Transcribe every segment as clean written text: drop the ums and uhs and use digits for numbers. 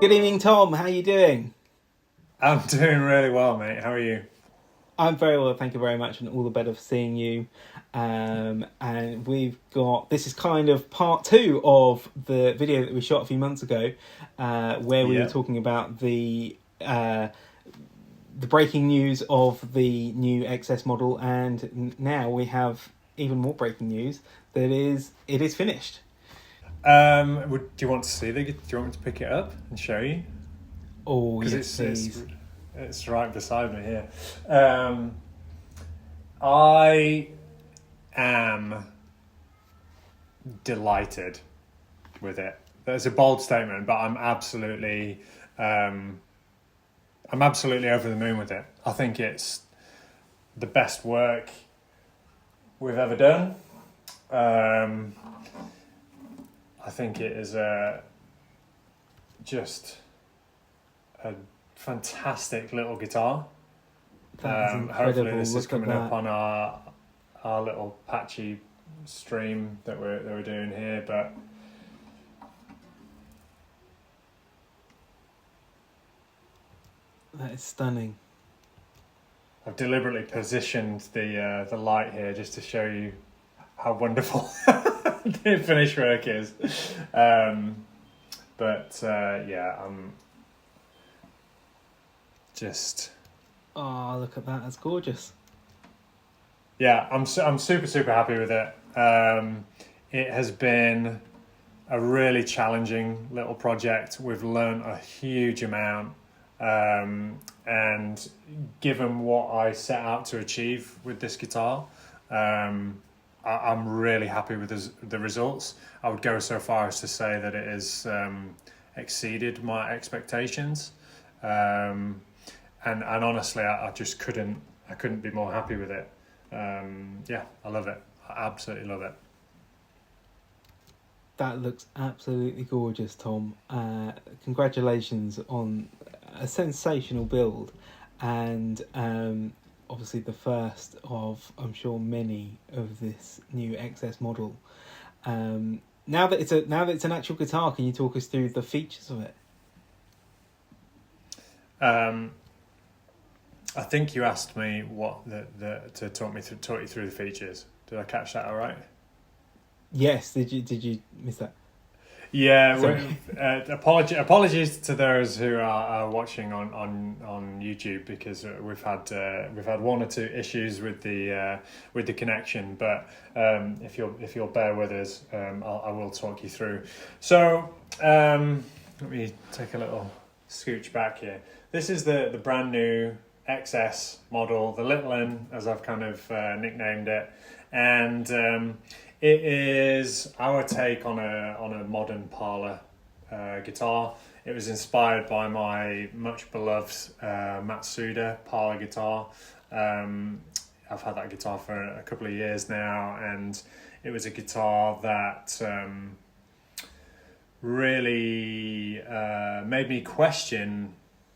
Good evening, Tom. How are you doing? I'm doing really well, mate. How are you? I'm very well, thank you very much, and all the better for seeing you. And we've got this is kind of part two of the video that we shot a few months ago, where we were Yeah. talking about the breaking news of the new XS model, and now we have even more breaking news that it is finished. Do you want to see do you want me to pick it up and show you? Oh Because yes, please. it's right beside me here. Um, I am delighted with it. That's a bold statement, but I'm absolutely over the moon with it. I think it's the best work we've ever done. Um, I think it is just a fantastic little guitar. That is Hopefully, incredible. this is Look at coming up that. on our little patchy stream that we're doing here. But That is stunning. I've deliberately positioned the light here just to show you how wonderful the finished work is. Yeah, I'm just. Oh, look at that. That's gorgeous. Yeah, I'm super happy with it. It has been a really challenging little project. We've learned a huge amount, and given what I set out to achieve with this guitar, I'm really happy with the results. I would go so far as to say that it has exceeded my expectations, and honestly, I just couldn't be more happy with it. Yeah, I love it. I absolutely love it. That looks absolutely gorgeous, Tom. Congratulations on a sensational build, and obviously the first of, I'm sure, many of this new XS model. Now that it's an actual guitar, can you talk us through the features of it? Um, I think you asked me what to talk you through the features. Did I catch that all right? Yes. Did you miss that? Yeah, Sorry. apologies to those who are watching on YouTube, because we've had one or two issues with the connection. But if you'll bear with us, I will talk you through. So let me take a little scooch back here. This is the brand new XS model, the Little N, as I've kind of nicknamed it, and it is our take on a modern parlour guitar. It was inspired by my much beloved Matsuda Parlour guitar. I've had that guitar for a couple of years now, and it was a guitar that really made me question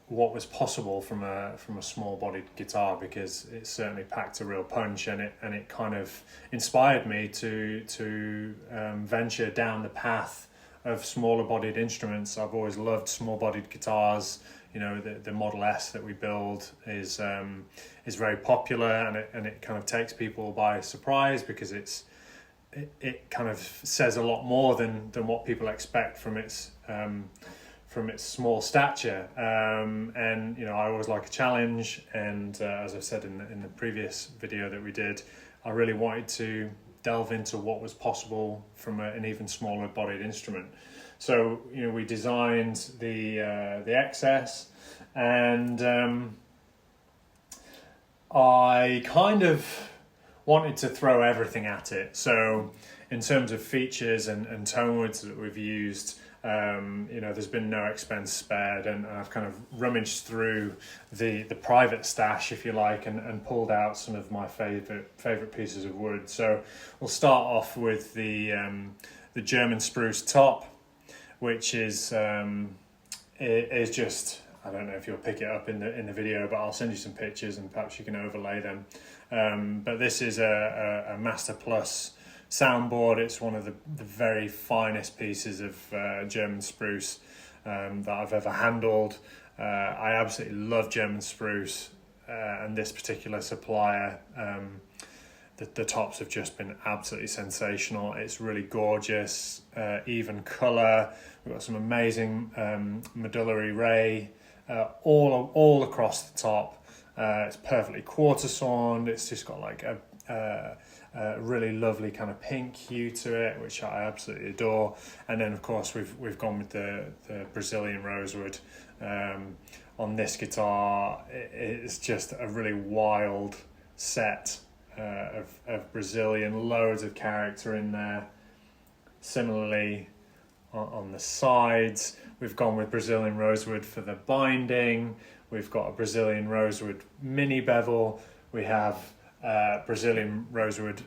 what was possible from a small bodied guitar, because it certainly packed a real punch, and it kind of inspired me to venture down the path of smaller bodied instruments. I've always loved small bodied guitars. You know, the Model S that we build is very popular, and it kind of takes people by surprise, because it kind of says a lot more than what people expect from its small stature, and you know, I always like a challenge, and as I've said in the previous video that we did, I really wanted to delve into what was possible from an even smaller bodied instrument. So, you know, we designed the XS, and I kind of wanted to throw everything at it. So in terms of features and tone woods that we've used, you know, there's been no expense spared, and I've kind of rummaged through the private stash, if you like, and pulled out some of my favorite pieces of wood. So we'll start off with the German spruce top, which is just, I don't know if you'll pick it up in the video, but I'll send you some pictures and perhaps you can overlay them. But this is a Master Plus soundboard. It's one of the very finest pieces of German spruce that I've ever handled. I absolutely love German spruce, and this particular supplier, the tops have just been absolutely sensational. It's really gorgeous, even colour. We've got some amazing medullary ray all across the top. It's perfectly quarter sawned. It's just got like a really lovely kind of pink hue to it, which I absolutely adore. And then of course we've gone with the Brazilian rosewood on this guitar. It's just a really wild set of Brazilian, loads of character in there. Similarly, on the sides, we've gone with Brazilian rosewood for the binding. We've got a Brazilian rosewood mini bevel. We have Brazilian rosewood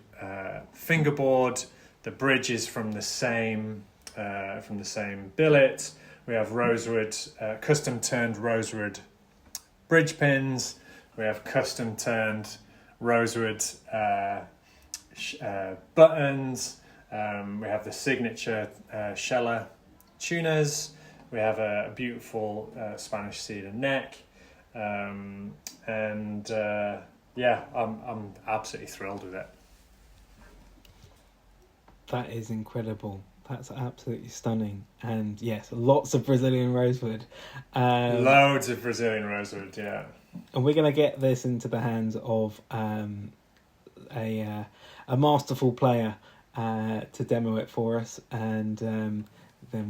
fingerboard. The bridge is from the same billet. We have rosewood, custom turned rosewood bridge pins. We have custom turned rosewood buttons. We have the signature Scheller tuners. We have a beautiful Spanish cedar neck. I'm absolutely thrilled with it. That is incredible. That's absolutely stunning. And yes, lots of Brazilian rosewood. Loads of Brazilian rosewood, yeah. And we're going to get this into the hands of a masterful player to demo it for us, and then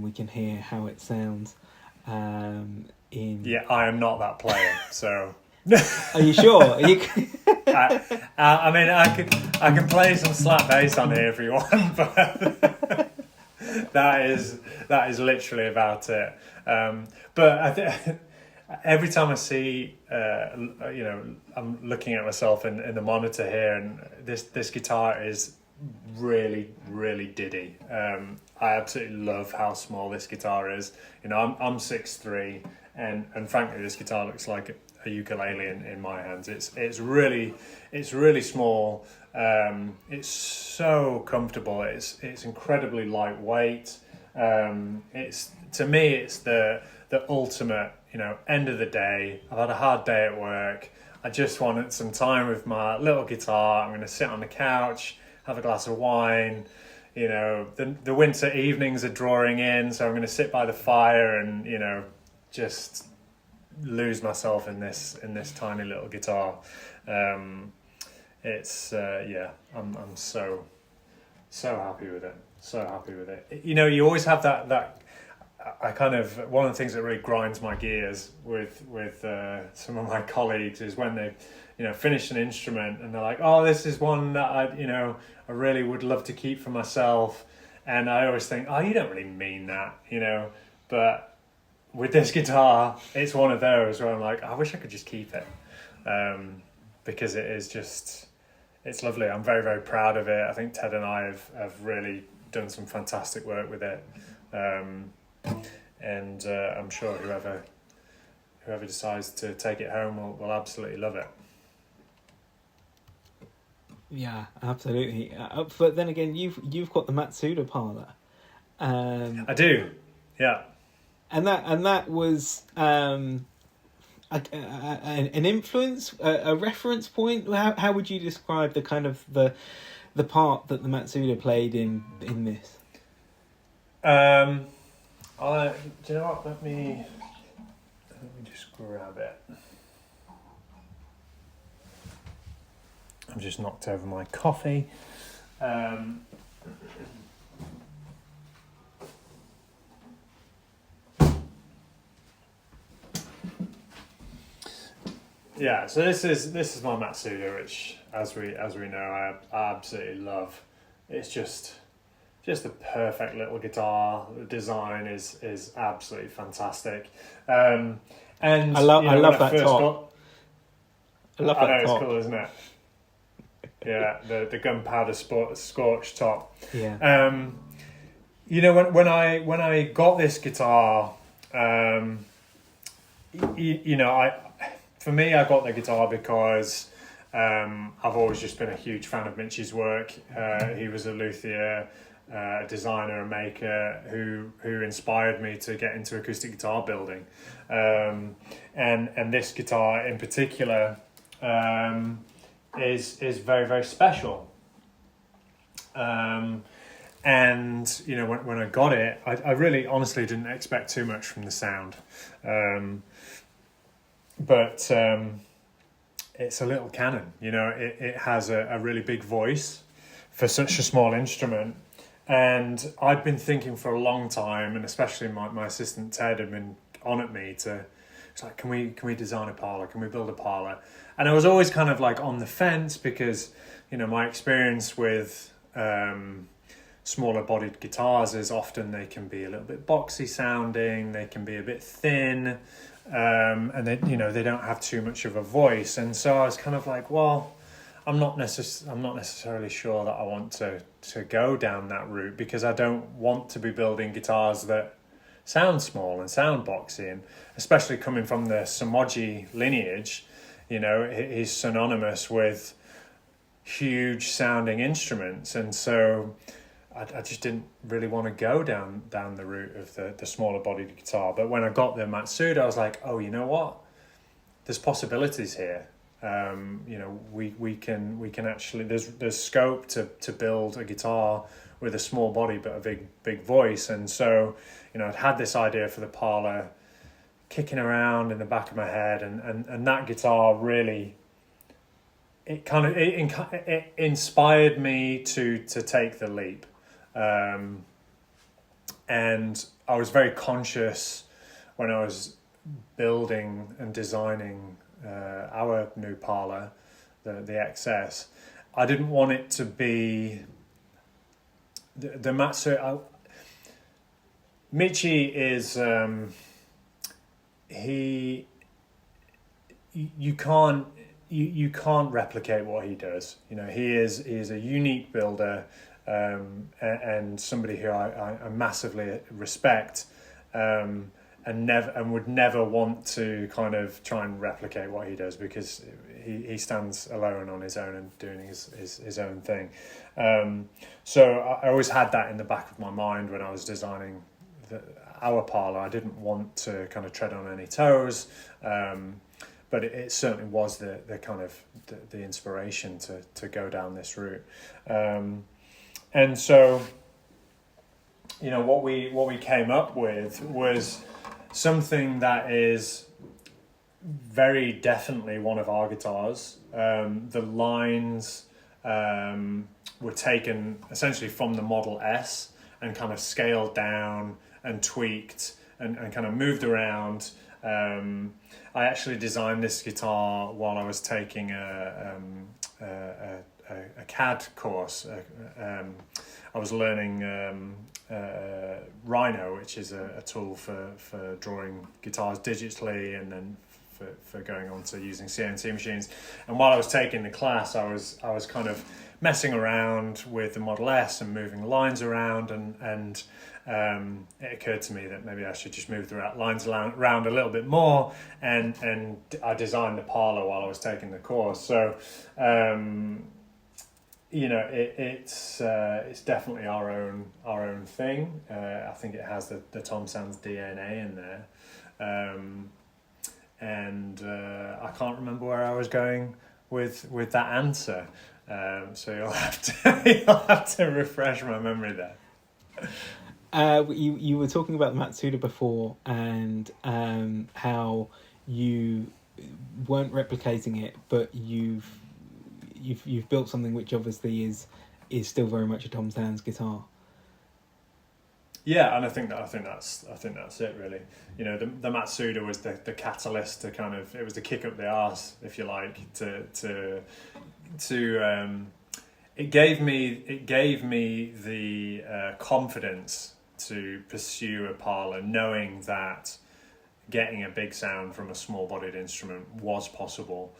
we can hear how it sounds. Yeah, I am not that player, so. Are you sure? Are you... I mean, I can play some slap bass on here if you want, but that is literally about it. But I think every time I see, I'm looking at myself in the monitor here, and this guitar is really, really diddy. I absolutely love how small this guitar is. You know, I'm 6'3", and frankly, this guitar looks like a ukulele in my hands. It's really small. It's so comfortable. It's incredibly lightweight. It's, to me, it's the ultimate. You know, end of the day, I've had a hard day at work. I just wanted some time with my little guitar. I'm going to sit on the couch, have a glass of wine. You know, the winter evenings are drawing in, so I'm going to sit by the fire and, you know, just lose myself in this tiny little guitar. I'm so happy with it. So happy with it. You know, you always have that. I kind of, one of the things that really grinds my gears with some of my colleagues is when they, you know, finish an instrument and they're like, oh, this is one that I really would love to keep for myself. And I always think, oh, you don't really mean that, you know. But with this guitar, it's one of those where I'm like, I wish I could just keep it, because it is just, it's lovely. I'm very, very proud of it. I think Ted and I have really done some fantastic work with it. And I'm sure whoever decides to take it home will absolutely love it. Yeah, absolutely. But then again, you've got the Matsuda Parlour. I do, yeah. And that was an influence, a reference point. How would you describe the kind of the part that the Matsuda played in this? Do you know what? Let me just grab it. I've just knocked over my coffee. Yeah, so this is my Matsuda, which as we know I absolutely love. It's just the perfect little guitar. The design is absolutely fantastic. And I love that top. I love that top. It's cool, isn't it? Yeah, the gunpowder scorch top. Yeah. You know, when I got this guitar, you know, for me, I got the guitar because I've always just been a huge fan of Mitch's work. He was a luthier. a designer, a maker who inspired me to get into acoustic guitar building, and this guitar in particular is very, very special. And you know, when I got it, I really honestly didn't expect too much from the sound, but it's a little cannon. You know, it has a really big voice for such a small instrument. And I'd been thinking for a long time, and especially my assistant Ted had been on at me to, it's like, can we design a parlour? Can we build a parlour? And I was always kind of like on the fence because, you know, my experience with smaller bodied guitars is often they can be a little bit boxy sounding, they can be a bit thin, and they, you know, they don't have too much of a voice. And so I was kind of like, well, I'm not necessarily sure that I want to go down that route, because I don't want to be building guitars that sound small and sound boxy, and especially coming from the Samoji lineage, you know, he's synonymous with huge sounding instruments, and so I just didn't really want to go down the route of the smaller bodied guitar. But when I got the Matsuda, I was like, oh, you know what? There's possibilities here. You know, we can actually, there's scope to build a guitar with a small body but a big voice. And so, you know, I'd had this idea for the parlour kicking around in the back of my head, and that guitar really, it inspired me to take the leap. And I was very conscious when I was building and designing our new parlour, the XS. I didn't want it to be the Matsuda. Michi is you can't replicate what he does. You know, he is a unique builder, and somebody who I massively respect, and would never want to kind of try and replicate what he does, because he stands alone on his own and doing his own thing. So I always had that in the back of my mind when I was designing our parlour. I didn't want to kind of tread on any toes, but it certainly was the kind of the inspiration to go down this route. And so, you know, what we came up with was something that is very definitely one of our guitars. The lines were taken essentially from the Model S and kind of scaled down and tweaked and kind of moved around. I actually designed this guitar while I was taking a CAD course. I was learning Rhino, which is a tool for drawing guitars digitally, and then for going on to using CNC machines. And while I was taking the class, I was kind of messing around with the Model S and moving lines around, and it occurred to me that maybe I should just move the lines around a little bit more, and I designed the parlour while I was taking the course. So you know, it's definitely our own thing. I think it has the Tom Sands DNA in there, and I can't remember where I was going with that answer. So you'll have to refresh my memory there. You were talking about Matsuda before, and how you weren't replicating it, but you've built something which obviously is still very much a Tom Sands guitar. Yeah, and I think that's it really. You know, the Matsuda was the catalyst to kind of, it was the kick up the arse, if you like, to it gave me the confidence to pursue a parlour, knowing that getting a big sound from a small bodied instrument was possible.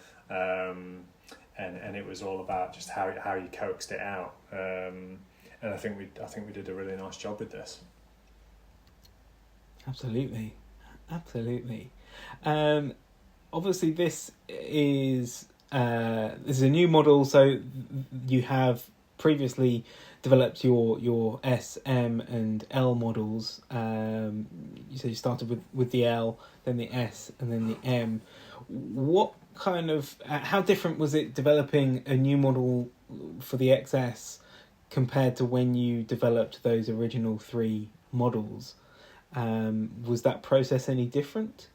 And it was all about just how you coaxed it out, and I think we did a really nice job with this. Absolutely. Obviously, this is a new model, so you have previously developed your S, M, and L models. So you started with the L, then the S, and then the M. What kind of how different was it developing a new model for the XS compared to when you developed those original 3 models? Was that process any different?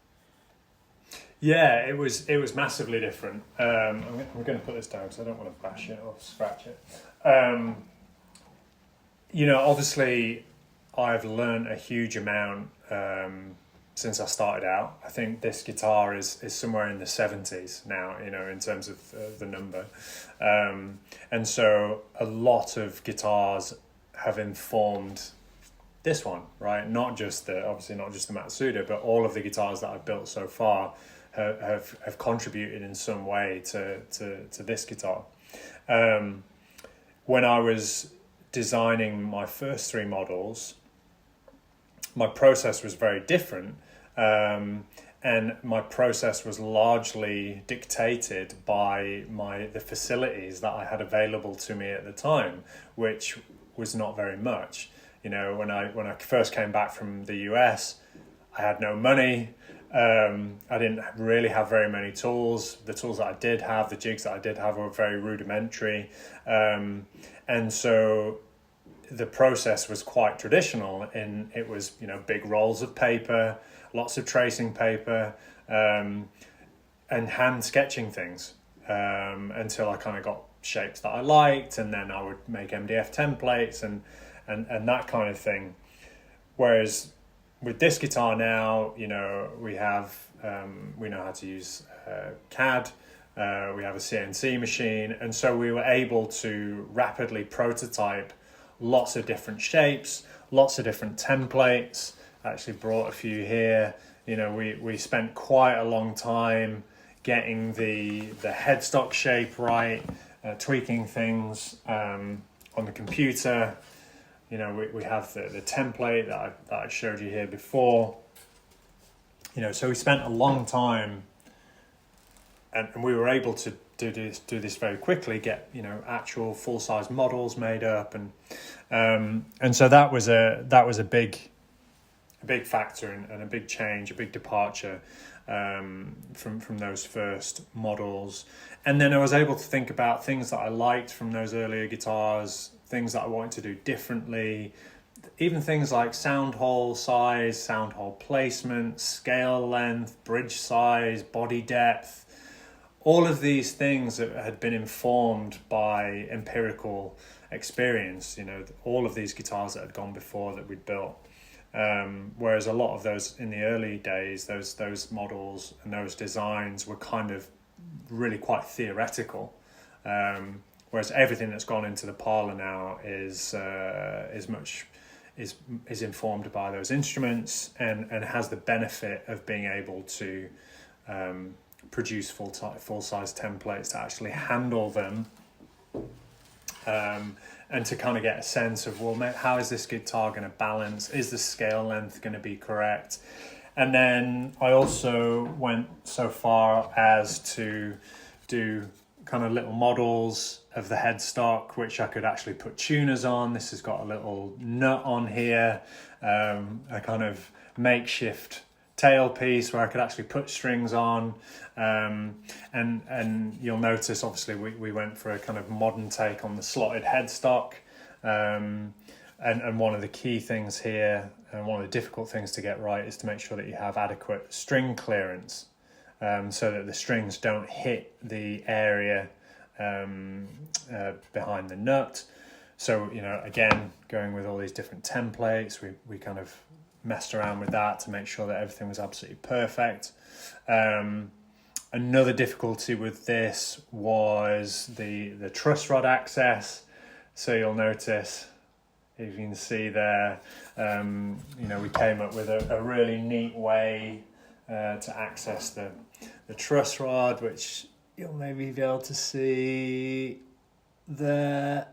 Yeah, it was massively different. I'm going to put this down because I don't want to bash it or scratch it. Obviously, I've learned a huge amount since I started out. I think this guitar is somewhere in the 70s now, in terms of the number. And so a lot of guitars have informed this one, right? Obviously not just the Matsuda, but all of the guitars that I've built so far have contributed in some way to this guitar. When I was designing my first 3 models, my process was very different, and my process was largely dictated by the facilities that I had available to me at the time, which was not very much. When I first came back from the US, I had no money. I didn't really have very many tools. The tools that I did have, the jigs that I did have, were very rudimentary. And so the process was quite traditional, and it was, big rolls of paper, lots of tracing paper, and hand sketching things, until I kind of got shapes that I liked, and then I would make MDF templates and that kind of thing. Whereas with this guitar now, we have we know how to use CAD. We have a CNC machine, and so we were able to rapidly prototype lots of different shapes, lots of different templates. I actually brought a few here. We spent quite a long time getting the headstock shape right, tweaking things on the computer. We have the template that I showed you here before. So we spent a long time, and we were able to do this very quickly. Get actual full size models made up, and so that was a big factor and a big change, a big departure from those first models. And then I was able to think about things that I liked from those earlier guitars, things that I wanted to do differently, even things like sound hole size, sound hole placement, scale length, bridge size, body depth. All of these things that had been informed by empirical experience, all of these guitars that had gone before that we'd built. Whereas a lot of those in the early days, those models and those designs were kind of really quite theoretical. Whereas everything that's gone into the Parlour now is informed by those instruments and has the benefit of being able to produce full size templates to actually handle them, and to kind of get a sense of, how is this guitar going to balance? Is the scale length going to be correct? And then I also went so far as to do kind of little models of the headstock, which I could actually put tuners on. This has got a little nut on here, a kind of makeshift tailpiece where I could actually put strings on, and you'll notice obviously we went for a kind of modern take on the slotted headstock, and one of the key things here, and one of the difficult things to get right, is to make sure that you have adequate string clearance, so that the strings don't hit the area behind the nut. So again, going with all these different templates, we kind of messed around with that to make sure that everything was absolutely perfect. Another difficulty with this was the truss rod access. So you'll notice, if you can see there, we came up with a really neat way to access the truss rod, which you'll maybe be able to see there.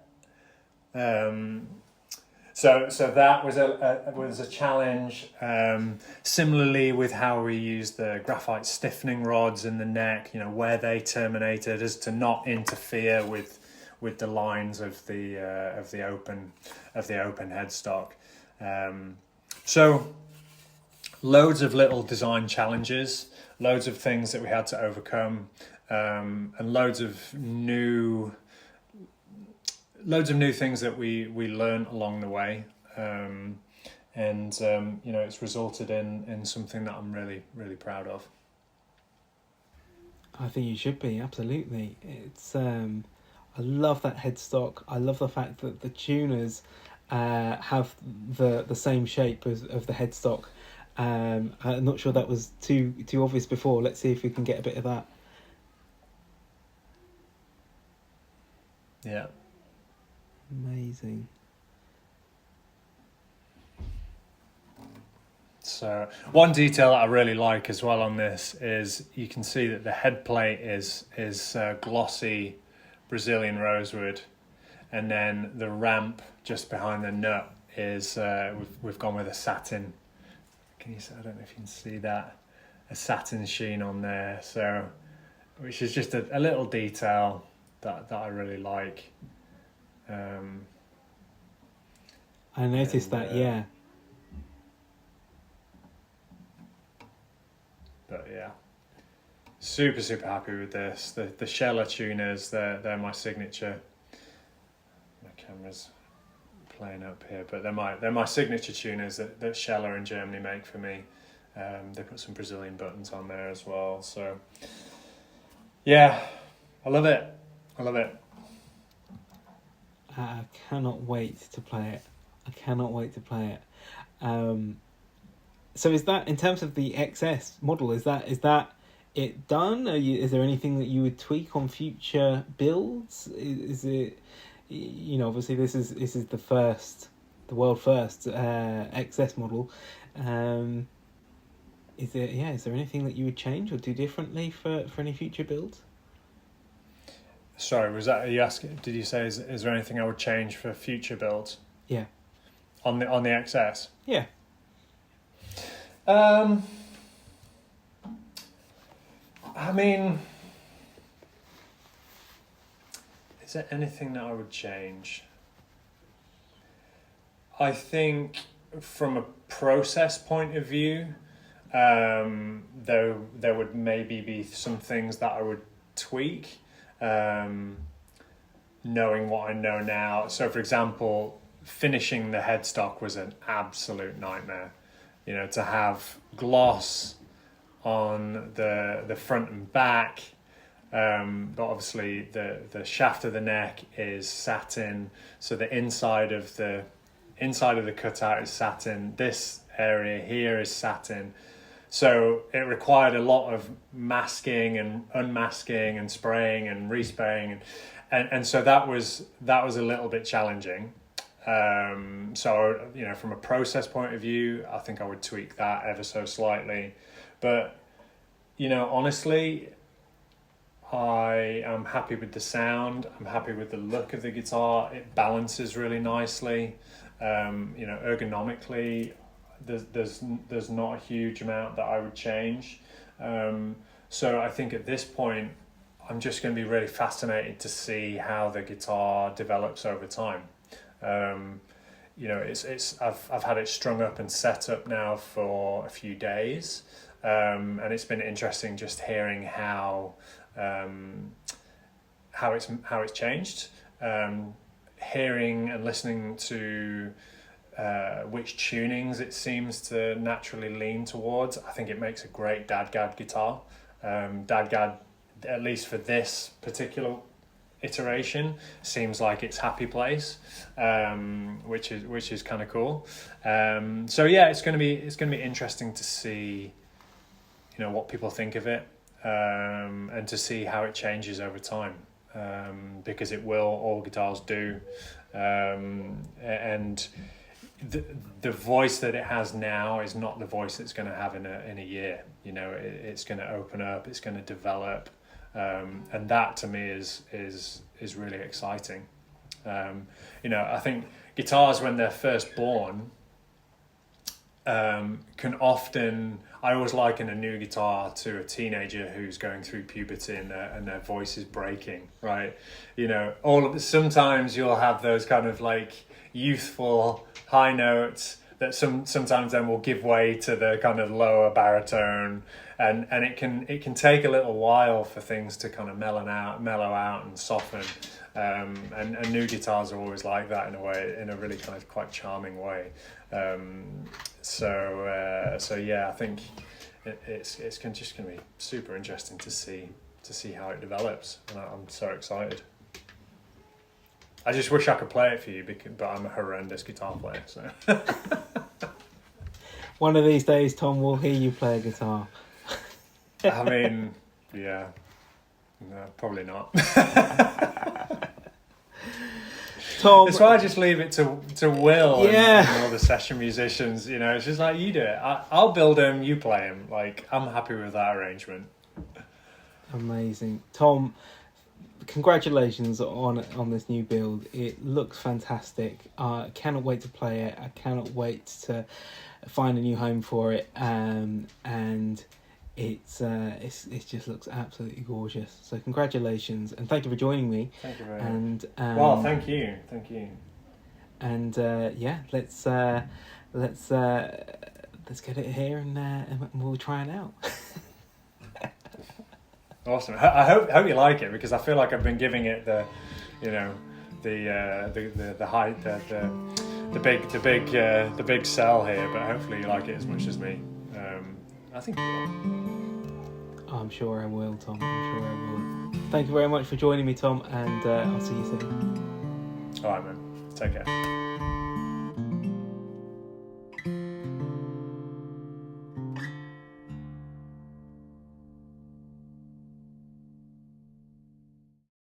So that was a challenge. Similarly, with how we used the graphite stiffening rods in the neck, where they terminated, as to not interfere with with the lines of the open headstock. So loads of little design challenges, loads of things that we had to overcome, and loads of new things that we learned along the way. It's resulted in something that I'm really, really proud of. I think you should be, absolutely. It's I love that headstock. I love the fact that the tuners have the same shape of the headstock. I'm not sure that was too obvious before. Let's see if we can get a bit of that. Yeah. Amazing. So one detail that I really like as well on this is you can see that the head plate is glossy Brazilian rosewood, and then the ramp just behind the nut is we've gone with a satin. I don't know if you can see that, a satin sheen on there. So, which is just a little detail that I really like. I noticed that, yeah. But yeah, super happy with this. The Scheller tuners, they're my signature. My camera's playing up here, but they're my signature tuners that Scheller in Germany make for me. They put some Brazilian buttons on there as well. So yeah, I love it. I cannot wait to play it. So is that, in terms of the XS model, is that it done? Is there anything that you would tweak on future builds? Is it, obviously this is the world first XS model. Is there anything that you would change or do differently for any future builds? Sorry, are you asking? Did you say is there anything I would change for future builds? Yeah. On the XS? Yeah. I mean, is there anything that I would change? I think from a process point of view, there would maybe be some things that I would tweak, knowing what I know now. So, for example, finishing the headstock was an absolute nightmare. To have gloss on the front and back, but obviously the shaft of the neck is satin, so the inside of the cutout is satin. This area here is satin, so it required a lot of masking and unmasking and spraying and respraying, and so that was a little bit challenging. So, from a process point of view, I think I would tweak that ever so slightly. But, honestly, I am happy with the sound. I'm happy with the look of the guitar. It balances really nicely. Ergonomically, there's not a huge amount that I would change. So I think at this point, I'm just going to be really fascinated to see how the guitar develops over time. I've had it strung up and set up now for a few days, and it's been interesting just hearing how it's changed, hearing and listening to which tunings it seems to naturally lean towards. I think it makes a great dadgad guitar. Dadgad, at least for this particular iteration, seems like its happy place, which is kind of cool. So yeah, it's going to be interesting to see, what people think of it, and to see how it changes over time, because it will. All guitars do, and the voice that it has now is not the voice it's going to have in a year. It's going to open up, it's going to develop. And that to me is really exciting. I think guitars, when they're first born, can often, I always liken a new guitar to a teenager who's going through puberty and their voice is breaking, right? You know, sometimes you'll have those kind of like youthful high notes that sometimes then will give way to the kind of lower baritone, and it can take a little while for things to kind of mellow out and soften. And new guitars are always like that in a way, in a really kind of quite charming way. So yeah, I think it's just going to be super interesting to see how it develops, and I'm so excited. I just wish I could play it for you, but I'm a horrendous guitar player. So One of these days, Tom, we'll hear you play a guitar. I mean, yeah, no, probably not. Tom, that's why I just leave it to Will and all the session musicians. You know, it's just like, you do it. I'll build them, you play them. Like, I'm happy with that arrangement. Amazing, Tom. Congratulations on this new build. It looks fantastic. I cannot wait to play it. I cannot wait to find a new home for it. And it just looks absolutely gorgeous. So congratulations, and thank you for joining me. Thank you very much. Well, thank you. And yeah, let's get it here and we'll try it out. Awesome. I hope you like it, because I feel like I've been giving it the big sell here, but hopefully you like it as much as me. I think you will. I'm sure I will, Tom. I'm sure I will. Thank you very much for joining me, Tom, and I'll see you soon. All right, man. Take care.